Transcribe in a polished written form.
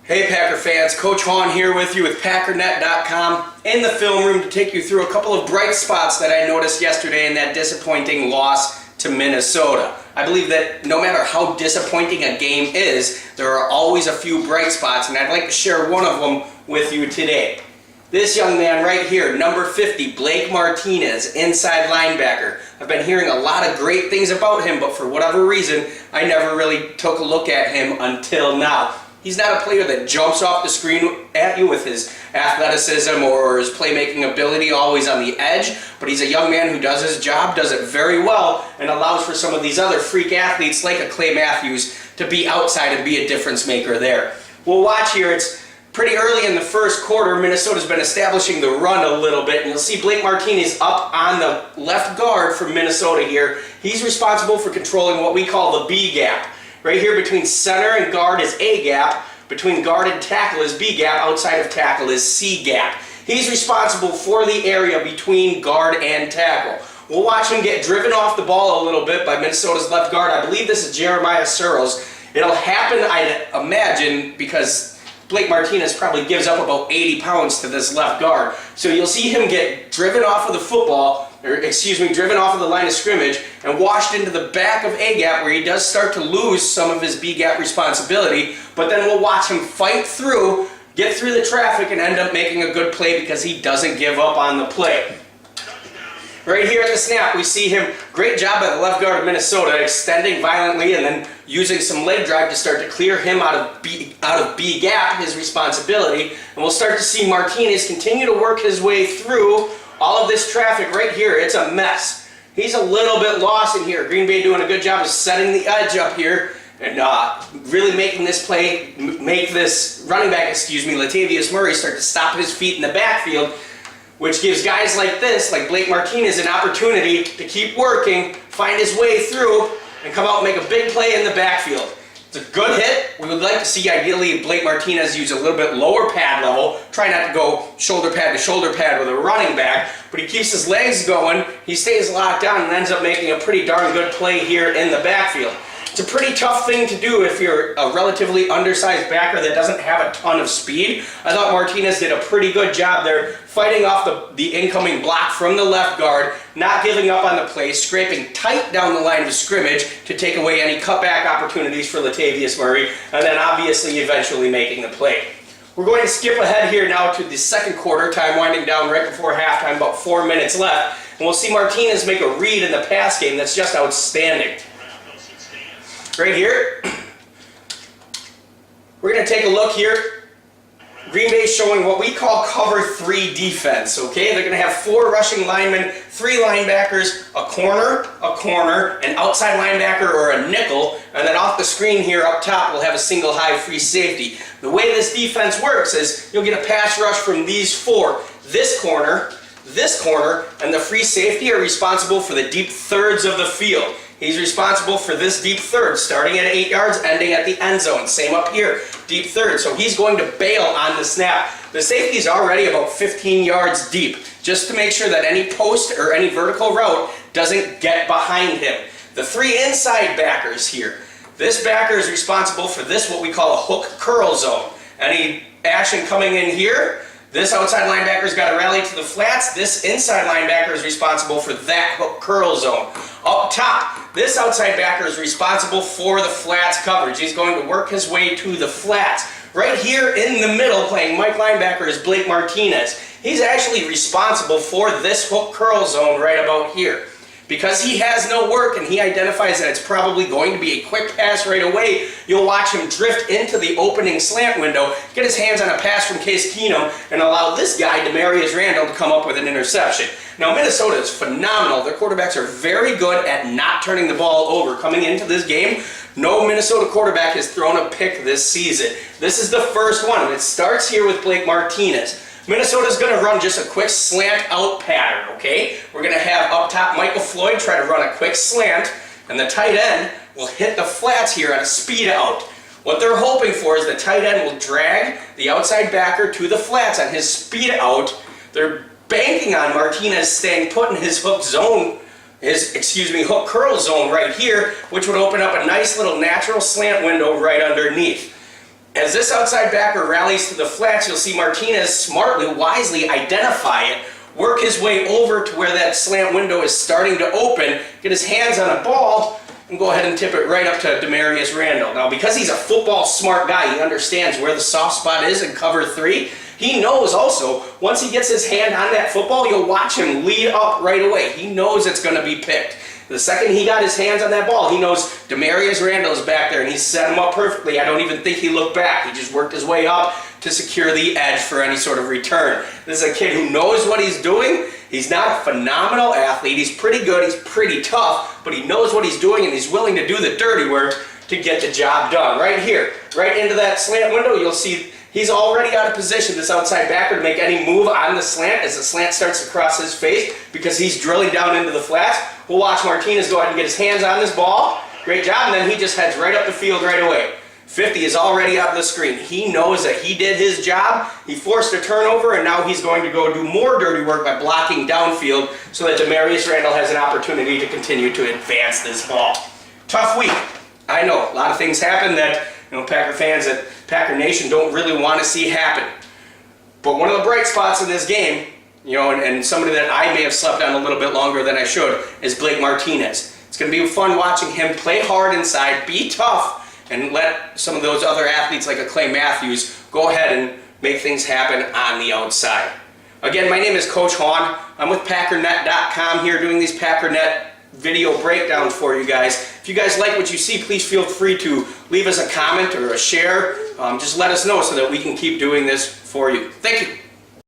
Hey Packer fans, Coach Hawn here with you with Packernet.com in the film room to take you through a couple of bright spots that I noticed yesterday in that disappointing loss to Minnesota. I believe that no matter how disappointing a game is, there are always a few bright spots, and I'd like to share one of them with you today. This young man right here, number 50, Blake Martinez, inside linebacker. I've been hearing a lot of great things about him, but for whatever reason, I never really took a look at him until now. He's not a player that jumps off the screen at you with his athleticism or his playmaking ability always on the edge, but he's a young man who does his job, does it very well, and allows for some of these other freak athletes like a Clay Matthews to be outside and be a difference maker there. We'll watch here. It's pretty early in the first quarter. Minnesota's been establishing the run a little bit, and you'll see Blake Martinez up on the left guard for Minnesota here. He's responsible for controlling what we call the B gap. Right here between center and guard is A gap, between guard and tackle is B gap, outside of tackle is C gap. He's responsible for the area between guard and tackle. We'll watch him get driven off the ball a little bit by Minnesota's left guard. I believe this is Jeremiah Searles. It'll happen, I'd imagine, because Blake Martinez probably gives up about 80 pounds to this left guard. So you'll see him get driven off of the football, driven off of the line of scrimmage and washed into the back of A-gap, where he does start to lose some of his B-gap responsibility, but then we'll watch him fight through, get through the traffic, and end up making a good play because he doesn't give up on the play. Right here at the snap, we see him, great job by the left guard of Minnesota, extending violently and then using some leg drive to start to clear him out of B gap, his responsibility. And we'll start to see Martinez continue to work his way through all of this traffic right here. It's a mess. He's a little bit lost in here. Green Bay doing a good job of setting the edge up here and really making this play, make this running back, Latavius Murray, start to stop his feet in the backfield, which gives guys like this, like Blake Martinez, an opportunity to keep working, find his way through, and come out and make a big play in the backfield. It's a good hit. We would like to see, ideally, Blake Martinez use a little bit lower pad level, try not to go shoulder pad to shoulder pad with a running back, but he keeps his legs going, he stays locked down, and ends up making a pretty darn good play here in the backfield. It's a pretty tough thing to do if you're a relatively undersized backer that doesn't have a ton of speed. I thought Martinez did a pretty good job there, fighting off the incoming block from the left guard, not giving up on the play, scraping tight down the line of scrimmage to take away any cutback opportunities for Latavius Murray, and then obviously eventually making the play. We're going to skip ahead here now to the second quarter, time winding down right before halftime, about 4 minutes left, and we'll see Martinez make a read in the pass game that's just outstanding. Right here, we're going to take a look here. Green Bay showing what we call cover 3 defense, okay? They're going to have 4 rushing linemen, 3 linebackers, a corner, an outside linebacker or a nickel, and then off the screen here up top we'll have a single high free safety. The way this defense works is you'll get a pass rush from these 4. This corner, and the free safety are responsible for the deep thirds of the field. He's responsible for this deep third, starting at 8 yards, ending at the end zone. Same up here, deep third. So he's going to bail on the snap. The safety is already about 15 yards deep, just to make sure that any post or any vertical route doesn't get behind him. The 3 inside backers here. This backer is responsible for this, what we call a hook curl zone. Any action coming in here, this outside linebacker's got to rally to the flats. This inside linebacker is responsible for that hook curl zone. Up top, this outside backer is responsible for the flats coverage. He's going to work his way to the flats. Right here in the middle, playing Mike linebacker, is Blake Martinez. He's actually responsible for this hook curl zone right about here. Because he has no work and he identifies that it's probably going to be a quick pass right away, you'll watch him drift into the opening slant window, get his hands on a pass from Case Keenum, and allow this guy, Demarius Randall, to come up with an interception. Now, Minnesota is phenomenal. Their quarterbacks are very good at not turning the ball over. Coming into this game, no Minnesota quarterback has thrown a pick this season. This is the first one, and it starts here with Blake Martinez. Minnesota's going to run just a quick slant out pattern, okay? We're going to have up top Michael Floyd try to run a quick slant, and the tight end will hit the flats here on a speed out. What they're hoping for is the tight end will drag the outside backer to the flats on his speed out. They're banking on Martinez staying put in his hook zone, hook curl zone right here, which would open up a nice little natural slant window right underneath. As this outside backer rallies to the flats, you'll see Martinez smartly, wisely identify it, work his way over to where that slant window is starting to open, get his hands on a ball, and go ahead and tip it right up to Demarius Randall. Now, because he's a football smart guy, he understands where the soft spot is in cover 3. He knows also, once he gets his hand on that football, you'll watch him lead up right away. He knows it's going to be picked. The second he got his hands on that ball, he knows Demarius Randall is back there, and he set him up perfectly. I don't even think he looked back. He just worked his way up to secure the edge for any sort of return. This is a kid who knows what he's doing. He's not a phenomenal athlete. He's pretty good. He's pretty tough, but he knows what he's doing, and he's willing to do the dirty work to get the job done. Right here, right into that slant window, you'll see he's already out of position, this outside backer, to make any move on the slant as the slant starts to cross his face because he's drilling down into the flats. We'll watch Martinez go ahead and get his hands on this ball. Great job, and then he just heads right up the field right away. 50 is already out of the screen. He knows that he did his job. He forced a turnover, and now he's going to go do more dirty work by blocking downfield so that Demarius Randall has an opportunity to continue to advance this ball. Tough week. I know, a lot of things happen that Packer fans at Packer Nation don't really want to see happen. But one of the bright spots in this game, and somebody that I may have slept on a little bit longer than I should, is Blake Martinez. It's going to be fun watching him play hard inside, be tough, and let some of those other athletes like a Clay Matthews go ahead and make things happen on the outside. Again, my name is Coach Hawn. I'm with Packernet.com here doing these Packernet video breakdowns for you guys. If you guys like what you see, please feel free to leave us a comment or a share. Just let us know so that we can keep doing this for you. Thank you.